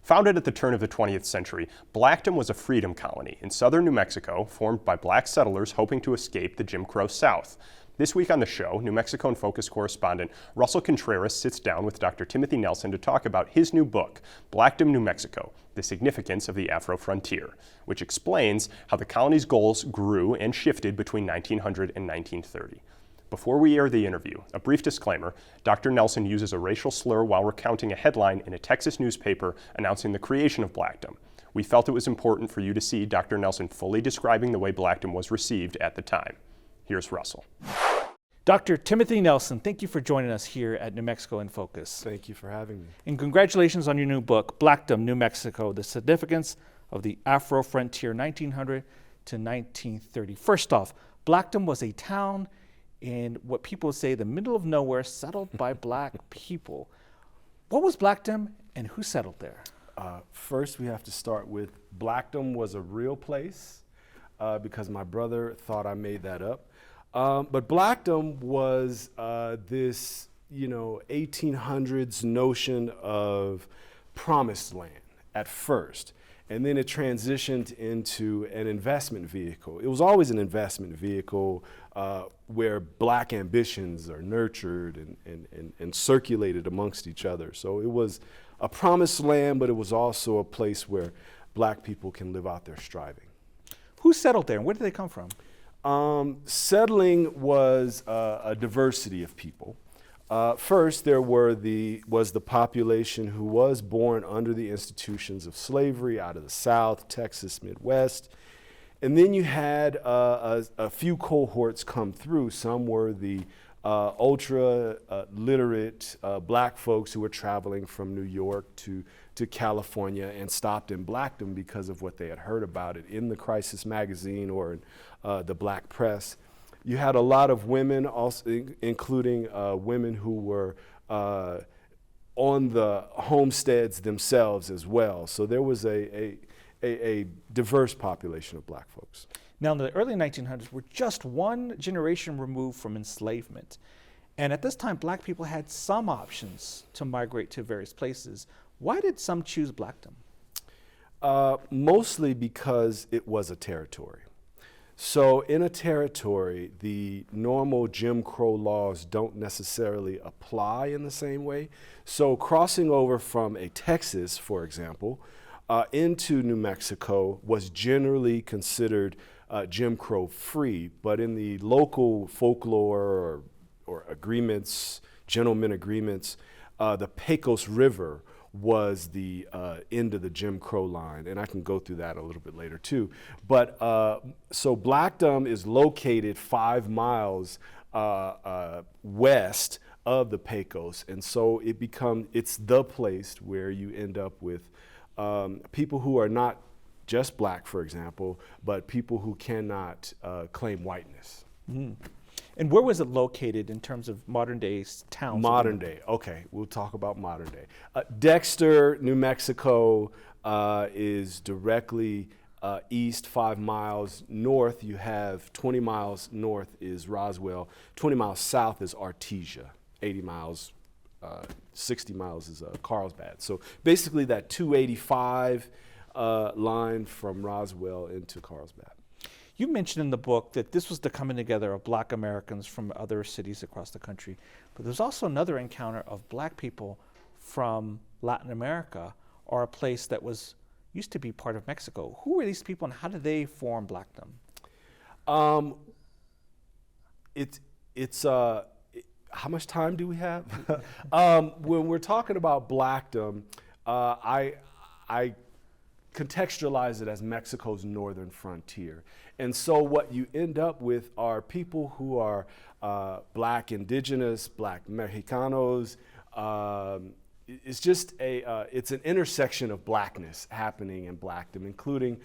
Founded at the turn of the 20th century, Blackton was a freedom colony in southern New Mexico formed by black settlers hoping to escape the Jim Crow South. This week on the show, New Mexico in Focus correspondent Russell Contreras sits down with Dr. Timothy Nelson to talk about his new book, Blackdom, New Mexico, The Significance of the Afro-Frontier, which explains how the colony's goals grew and shifted between 1900 and 1930. Before we air the interview, a brief disclaimer: Dr. Nelson uses a racial slur while recounting a headline in a Texas newspaper announcing the creation of Blackdom. We felt it was important for you to see Dr. Nelson fully describing the way Blackdom was received at the time. Here's Russell. Dr. Timothy Nelson, thank you for joining us here at New Mexico in Focus. Thank you for having me. And congratulations on your new book, Blackdom, New Mexico, The Significance of the Afro-Frontier, 1900 to 1930. First off, Blackdom was a town in what people say the middle of nowhere, settled by black people. What was Blackdom and who settled there? First, we have to start with Blackdom was a real place because my brother thought I made that up. But Blackdom was this, 1800s notion of promised land at first. And then it transitioned into an investment vehicle. It was always an investment vehicle where black ambitions are nurtured and circulated amongst each other. So it was a promised land, but it was also a place where black people can live out their striving. Who settled there and where did they come from? Settling was a diversity of people. First, there was the population who was born under the institutions of slavery out of the South, Texas, Midwest. And then you had a few cohorts come through. Some were the ultra literate black folks who were traveling from New York to California and stopped in Blackdom because of what they had heard about it in the Crisis magazine or in the black press. You had a lot of women, also including women who were on the homesteads themselves as well. So there was a diverse population of black folks. Now, in the early 1900s, we're just one generation removed from enslavement. And at this time, black people had some options to migrate to various places. Why did some choose Blackdom? Mostly because it was a territory. So in a territory, the normal Jim Crow laws don't necessarily apply in the same way. So crossing over from a Texas, for example, into New Mexico was generally considered Jim Crow free, but in the local folklore or agreements, gentlemen agreements, the Pecos River was the end of the Jim Crow line, and I can go through that a little bit later too. But so Blackdom is located 5 miles west of the Pecos, and so it's the place where you end up with people who are not just black, for example, but people who cannot claim whiteness. Mm. And where was it located in terms of modern day towns? Modern day, okay, we'll talk about modern day. Dexter, New Mexico is directly east 5 miles. North, you have 20 miles north is Roswell. 20 miles south is Artesia. 80 miles, 60 miles is Carlsbad. So basically that 285 line from Roswell into Carlsbad. You mentioned in the book that this was the coming together of black Americans from other cities across the country, but there's also another encounter of black people from Latin America, or a place that used to be part of Mexico. Who were these people and how did they form Blackdom? How much time do we have? When we're talking about Blackdom, I contextualize it as Mexico's northern frontier. And so what you end up with are people who are black indigenous, black Mexicanos. It's just it's an intersection of blackness happening in Blackdom, including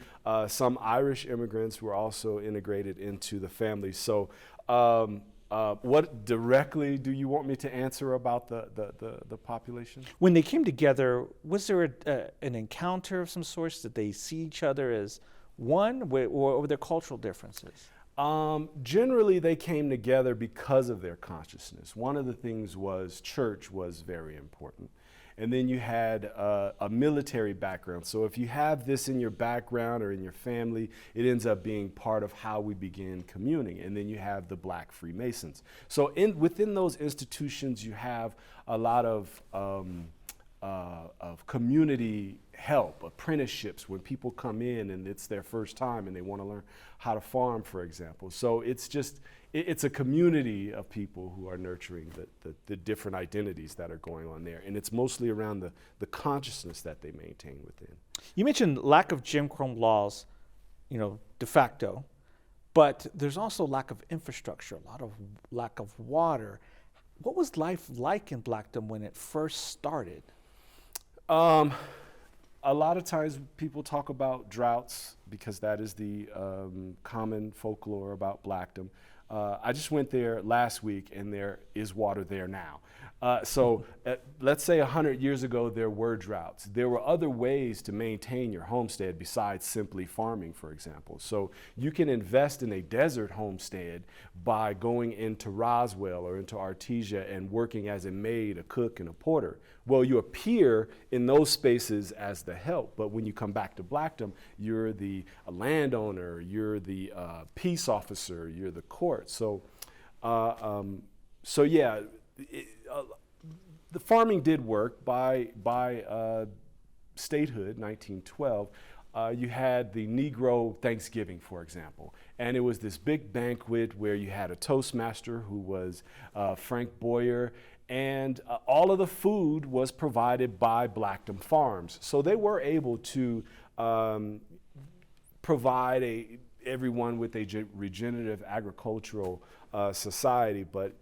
some Irish immigrants who are also integrated into the family. So what directly do you want me to answer about the population? When they came together, was there an encounter of some sort? Did they see each other as one, or were there cultural differences? Generally, they came together because of their consciousness. One of the things was church was very important. and then you had a military background. So if you have this in your background or in your family, it ends up being part of how we begin communing. And then you have the Black Freemasons. So within those institutions, you have a lot of community help, apprenticeships, when people come in and it's their first time and they want to learn how to farm, for example. So it's a community of people who are nurturing the different identities that are going on there. And it's mostly around the consciousness that they maintain within. You mentioned lack of Jim Crow laws, de facto, but there's also lack of infrastructure, a lot of lack of water. What was life like in Blackdom when it first started? A lot of times people talk about droughts because that is the common folklore about Blackdom. I just went there last week and there is water there now. Let's say 100 years ago there were droughts. There were other ways to maintain your homestead besides simply farming, for example. So you can invest in a desert homestead by going into Roswell or into Artesia and working as a maid, a cook, and a porter. Well, you appear in those spaces as the help, but when you come back to Blackdom, you're the landowner, you're the peace officer, you're the court. The farming did work by statehood, 1912. You had the Negro Thanksgiving, for example, and it was this big banquet where you had a Toastmaster who was Frank Boyer, and all of the food was provided by Blackdom Farms. So they were able to provide everyone with a regenerative agricultural society, but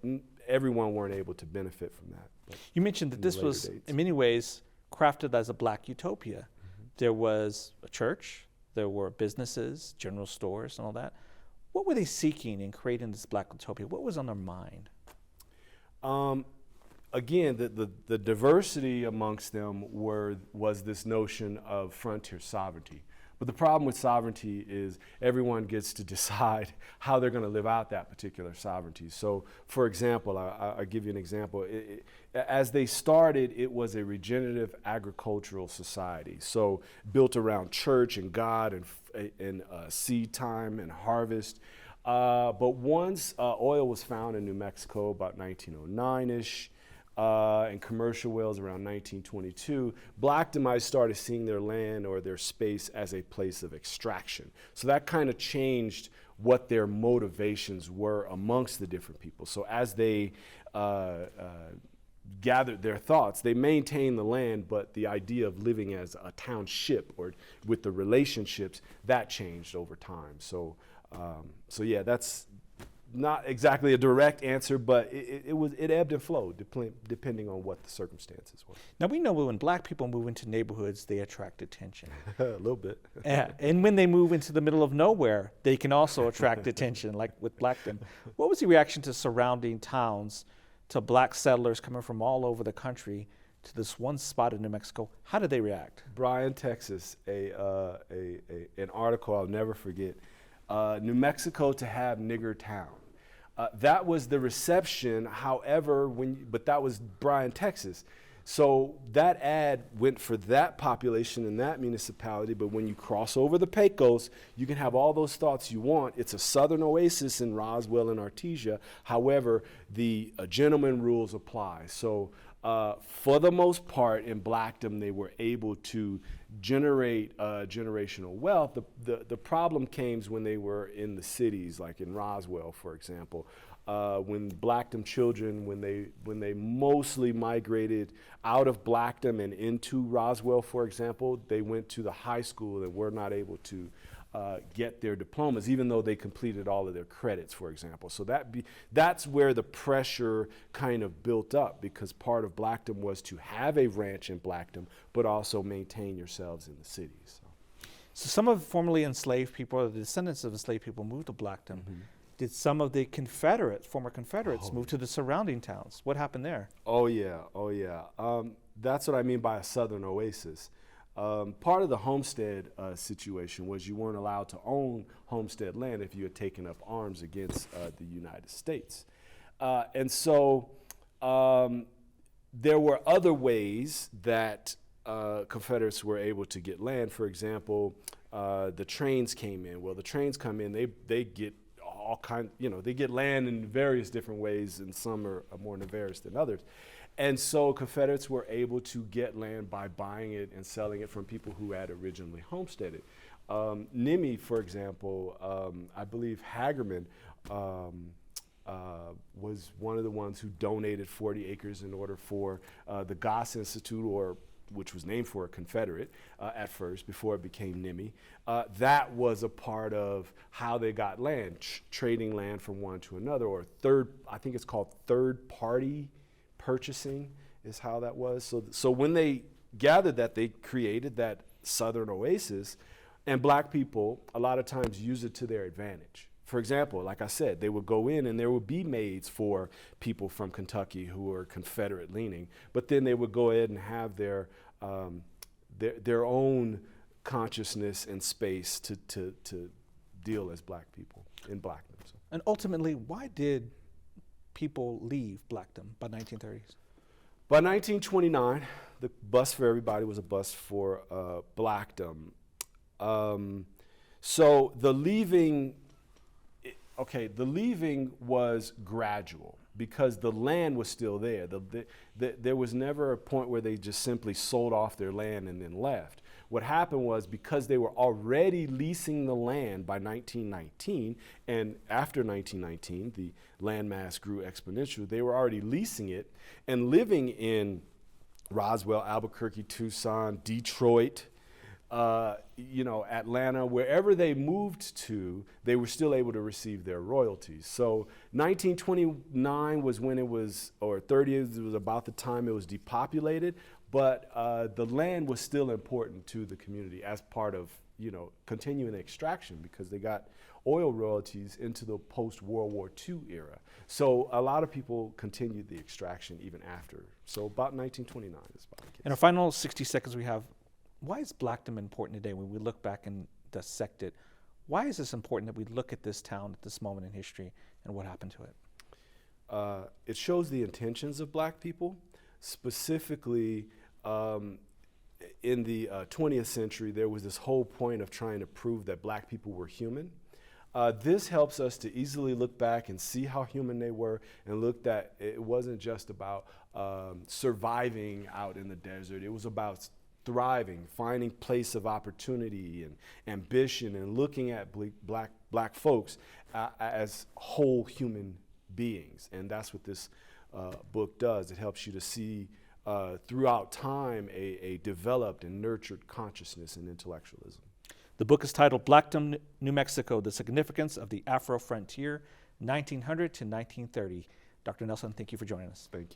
everyone weren't able to benefit from that. You mentioned that this was, in many ways, crafted as a Black utopia. Mm-hmm. There was a church, there were businesses, general stores, and all that. What were they seeking in creating this Black utopia? What was on their mind? Again, the diversity amongst them was this notion of frontier sovereignty. But the problem with sovereignty is everyone gets to decide how they're going to live out that particular sovereignty. So, for example, I'll give you an example. As they started, it was a regenerative agricultural society. So built around church and God and seed time and harvest. But once oil was found in New Mexico about 1909-ish, and commercial wells around 1922, Blackdomites started seeing their land or their space as a place of extraction. So that kind of changed what their motivations were amongst the different people. So as they gathered their thoughts, they maintained the land, but the idea of living as a township or with the relationships, that changed over time. So yeah, that's not exactly a direct answer, but it ebbed and flowed depending on what the circumstances were. Now we know when Black people move into neighborhoods, they attract attention. A little bit. And when they move into the middle of nowhere, they can also attract attention, like with Blackdom. What was the reaction to surrounding towns, to Black settlers coming from all over the country to this one spot in New Mexico? How did they react? Bryan, Texas, an article I'll never forget. New Mexico to have nigger town. That was the reception, however, but that was Bryan, Texas. So that ad went for that population in that municipality, but when you cross over the Pecos, you can have all those thoughts you want. It's a southern oasis in Roswell and Artesia. However, the gentleman rules apply. So for the most part, in Blackdom, they were able to generate generational wealth. The problem came when they were in the cities, like in Roswell, for example. When Blackdom children, when they mostly migrated out of Blackdom and into Roswell, for example, they went to the high school and were not able to get their diplomas, even though they completed all of their credits, for example. So that's where the pressure kind of built up, because part of Blackdom was to have a ranch in Blackdom, but also maintain yourselves in the cities. So some of formerly enslaved people, or the descendants of enslaved people, moved to Blackdom. Mm-hmm. Did some of the former Confederates move to the surrounding towns? What happened there? Oh yeah. That's what I mean by a southern oasis. Part of the homestead situation was you weren't allowed to own homestead land if you had taken up arms against the United States. And so there were other ways that Confederates were able to get land. For example, the trains came in. Well, the trains come in, they get all kind, they get land in various different ways, and some are more nefarious than others. And so Confederates were able to get land by buying it and selling it from people who had originally homesteaded. Nimmie, for example, I believe Hagerman was one of the ones who donated 40 acres in order for the Goss Institute, which was named for a Confederate at first, before it became Nimmie. That was a part of how they got land, trading land from one to another, or I think it's called third party purchasing is how that was. So when they gathered that, they created that Southern oasis, and black people a lot of times use it to their advantage. For example, like I said, they would go in and there would be maids for people from Kentucky who were Confederate leaning, but then they would go ahead and have their own consciousness and space to deal as black people in blackness. And ultimately, why did people leave Blackdom by 1930s? By 1929, the bus for everybody was a bus for Blackdom. So the leaving was gradual because the land was still there. There was never a point where they just simply sold off their land and then left. What happened was, because they were already leasing the land by 1919, and after 1919, the landmass grew exponentially, they were already leasing it and living in Roswell, Albuquerque, Tucson, Detroit, Atlanta, wherever they moved to, they were still able to receive their royalties. So 1929 was when it was, or 30s, it was about the time it was depopulated, but the land was still important to the community as part of, continuing extraction, because they got oil royalties into the post-World War II era. So a lot of people continued the extraction even after. So about 1929 is about the case. In our final 60 seconds we have, why is Blackdom important today when we look back and dissect it? Why is this important that we look at this town at this moment in history and what happened to it? It shows the intentions of black people. Specifically, in the 20th century, there was this whole point of trying to prove that black people were human. This helps us to easily look back and see how human they were, and look that it wasn't just about surviving out in the desert. It was about thriving, finding place of opportunity and ambition, and looking at black folks as whole human beings. And that's what this book does. It helps you to see throughout time a developed and nurtured consciousness and intellectualism. The book is titled Blackdom, New Mexico, The Significance of the Afro Frontier, 1900 to 1930. Dr. Nelson, thank you for joining us. Thank you.